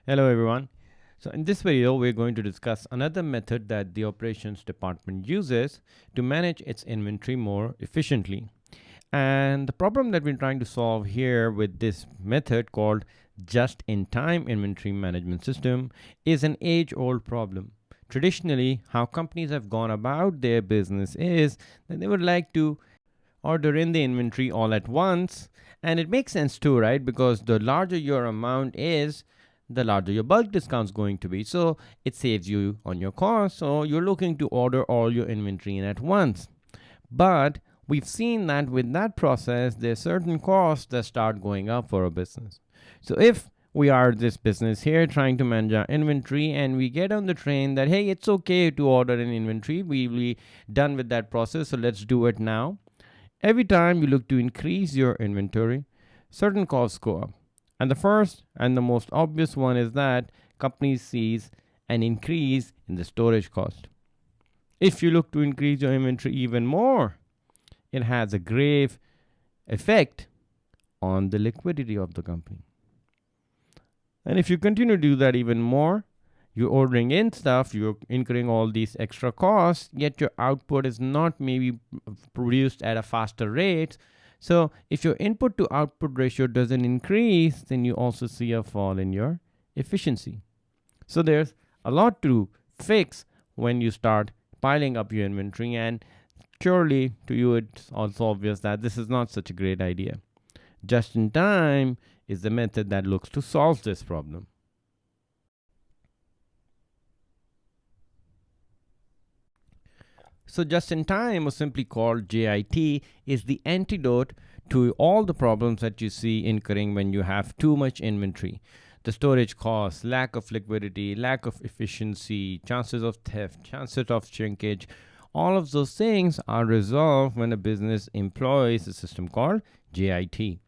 Hello everyone. So in this video, we're going to discuss another method that the operations department uses to manage its inventory more efficiently. And the problem that we're trying to solve here with this method called just-in-time inventory management system is an age-old problem. Traditionally, how companies have gone about their business is that they would like to order in the inventory all at once. And it makes sense too, right? Because the larger your amount is, the larger your bulk discount is going to be. So it saves you on your cost. So you're looking to order all your inventory in at once. But we've seen that with that process, there's certain costs that start going up for a business. So if we are this business here trying to manage our inventory and we get on the train that, hey, it's okay to order an inventory. We'll be done with that process. So let's do it now. Every time you look to increase your inventory, certain costs go up. And the first and the most obvious one is that companies sees an increase in the storage cost. If you look to increase your inventory even more, it has a grave effect on the liquidity of the company. And if you continue to do that even more, you're ordering in stuff, you're incurring all these extra costs, yet your output is not maybe produced at a faster rate. So if your input to output ratio doesn't increase, then you also see a fall in your efficiency. So there's a lot to fix when you start piling up your inventory, and surely to you it's also obvious that this is not such a great idea. Just in time is the method that looks to solve this problem. So just in time, or simply called JIT, is the antidote to all the problems that you see incurring when you have too much inventory. The storage costs, lack of liquidity, lack of efficiency, chances of theft, chances of shrinkage, all of those things are resolved when a business employs a system called JIT.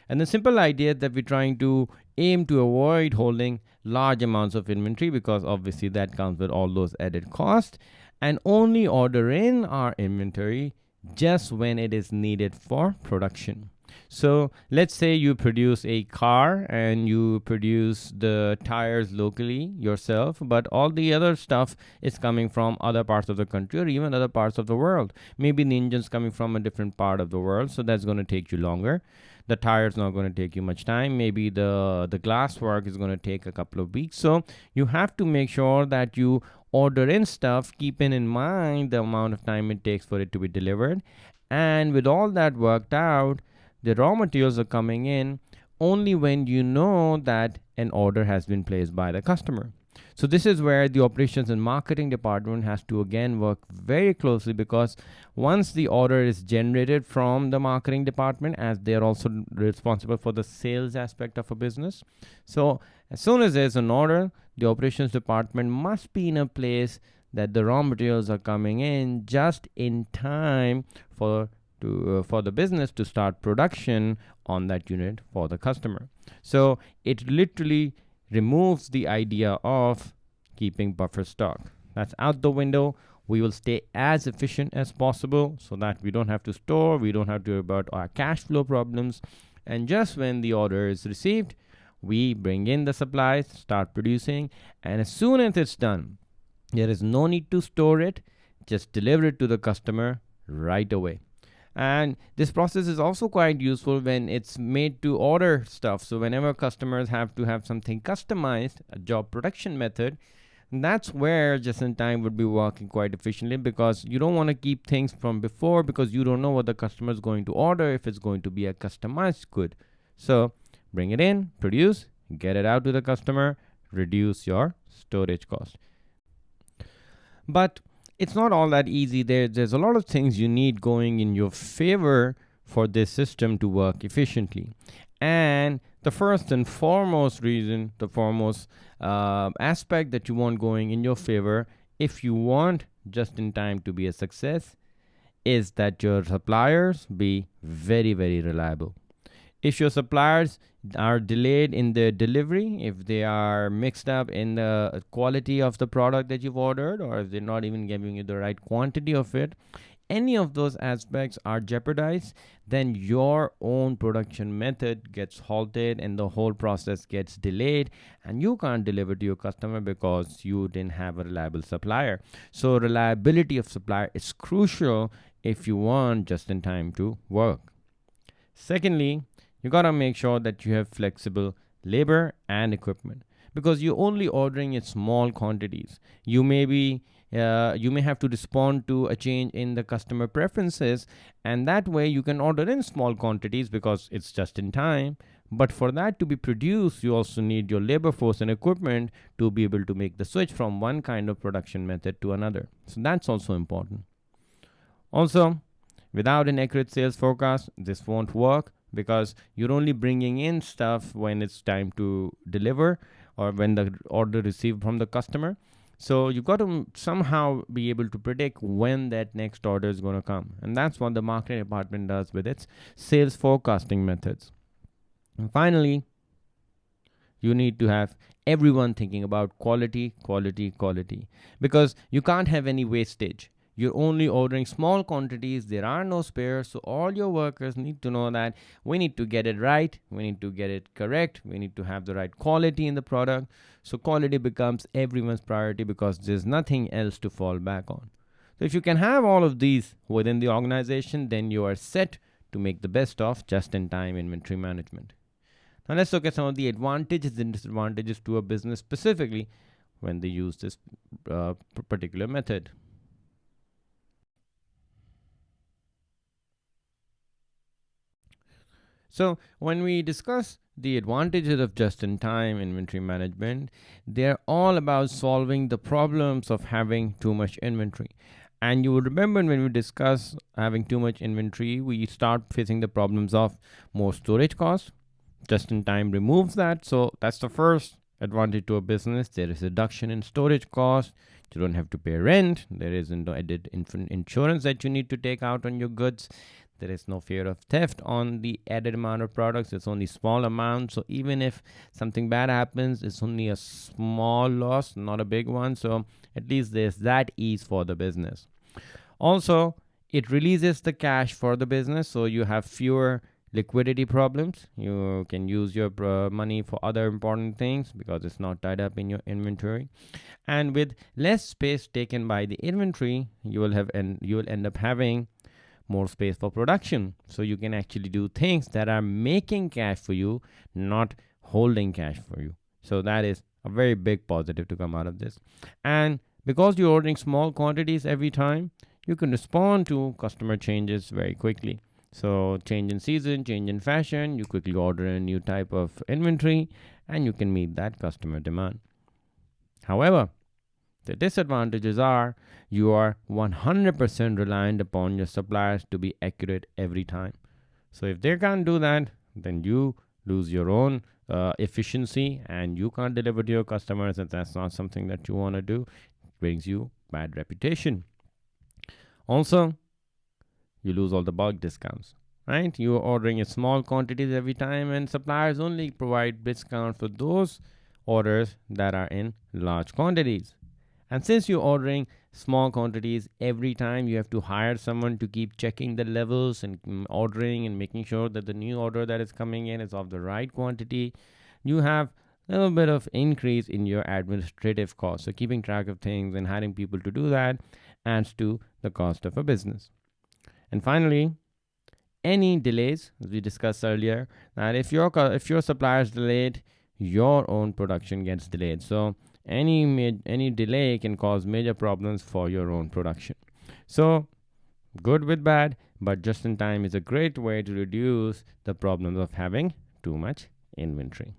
And the simple idea that we're trying to aim to avoid holding large amounts of inventory, because obviously that comes with all those added costs, and only order in our inventory just when it is needed for production. So let's say you produce a car and you produce the tires locally yourself, but all the other stuff is coming from other parts of the country or even other parts of the world. Maybe the engine's coming from a different part of the world, so that's going to take you longer. The tire's not going to take you much time. Maybe the glass work is going to take a couple of weeks. So you have to make sure that you order in stuff, keeping in mind the amount of time it takes for it to be delivered. And with all that worked out, the raw materials are coming in only when you know that an order has been placed by the customer. So this is where the operations and marketing department has to again work very closely, because once the order is generated from the marketing department, as they're also responsible for the sales aspect of a business. So as soon as there's an order, the operations department must be in a place that the raw materials are coming in just in time for the business to start production on that unit for the customer. So it literally removes the idea of keeping buffer stock. That's out the window. We will stay as efficient as possible so that we don't have to store, we don't have to worry about our cash flow problems. And just when the order is received, we bring in the supplies, start producing, and as soon as it's done, there is no need to store it, just deliver it to the customer right away. And this process is also quite useful when it's made to order stuff. So whenever customers have to have something customized, a job production method, that's where just in time would be working quite efficiently, because you don't want to keep things from before, because you don't know what the customer is going to order, if it's going to be a customized good. So bring it in, produce, get it out to the customer, reduce your storage cost. But it's not all that easy. There's a lot of things you need going in your favor for this system to work efficiently. And the first and foremost reason, the foremost aspect that you want going in your favor, if you want just in time to be a success, is that your suppliers be very, very reliable. If your suppliers are delayed in their delivery, if they are mixed up in the quality of the product that you've ordered, or if they're not even giving you the right quantity of it, any of those aspects are jeopardized, then your own production method gets halted and the whole process gets delayed, and you can't deliver to your customer because you didn't have a reliable supplier. So reliability of supplier is crucial if you want just in time to work. Secondly, you got to make sure that you have flexible labor and equipment, because you're only ordering in small quantities. You may have to respond to a change in the customer preferences, and that way you can order in small quantities because it's just in time. But for that to be produced, you also need your labor force and equipment to be able to make the switch from one kind of production method to another. So that's also important. Also, without an accurate sales forecast, this won't work, because you're only bringing in stuff when it's time to deliver or when the order received from the customer. So you got to somehow be able to predict when that next order is going to come. And that's what the marketing department does with its sales forecasting methods. And finally, you need to have everyone thinking about quality, quality, quality, because you can't have any wastage. You're only ordering small quantities, there are no spares, so all your workers need to know that we need to get it right, we need to get it correct, we need to have the right quality in the product. So quality becomes everyone's priority because there's nothing else to fall back on. So if you can have all of these within the organization, then you are set to make the best of just-in-time inventory management. Now let's look at some of the advantages and disadvantages to a business specifically when they use this particular method. So when we discuss the advantages of just-in-time inventory management, they're all about solving the problems of having too much inventory. And you will remember when we discuss having too much inventory, we start facing the problems of more storage costs. Just-in-time removes that. So that's the first advantage to a business. There is a reduction in storage costs. You don't have to pay rent. There is no added insurance that you need to take out on your goods. There is no fear of theft on the added amount of products. It's only small amount. So even if something bad happens, it's only a small loss, not a big one. So at least there's that ease for the business. Also, it releases the cash for the business. So you have fewer liquidity problems. You can use your money for other important things because it's not tied up in your inventory. And with less space taken by the inventory, you will end up having more space for production. So you can actually do things that are making cash for you, not holding cash for you. So that is a very big positive to come out of this. And because you're ordering small quantities every time, you can respond to customer changes very quickly. So change in season, change in fashion, you quickly order a new type of inventory and you can meet that customer demand. However, the disadvantages are you are 100% reliant upon your suppliers to be accurate every time. So if they can't do that, then you lose your own efficiency and you can't deliver to your customers, and that's not something that you want to do. It brings you bad reputation. Also, you lose all the bulk discounts, right? You're ordering in small quantities every time, and suppliers only provide discount for those orders that are in large quantities. And since you're ordering small quantities every time, you have to hire someone to keep checking the levels and ordering and making sure that the new order that is coming in is of the right quantity. You have a little bit of increase in your administrative costs. So keeping track of things and hiring people to do that adds to the cost of a business. And finally, any delays, as we discussed earlier, that if your supplier is delayed, your own production gets delayed. So any delay can cause major problems for your own production. So good with bad, but just in time is a great way to reduce the problems of having too much inventory.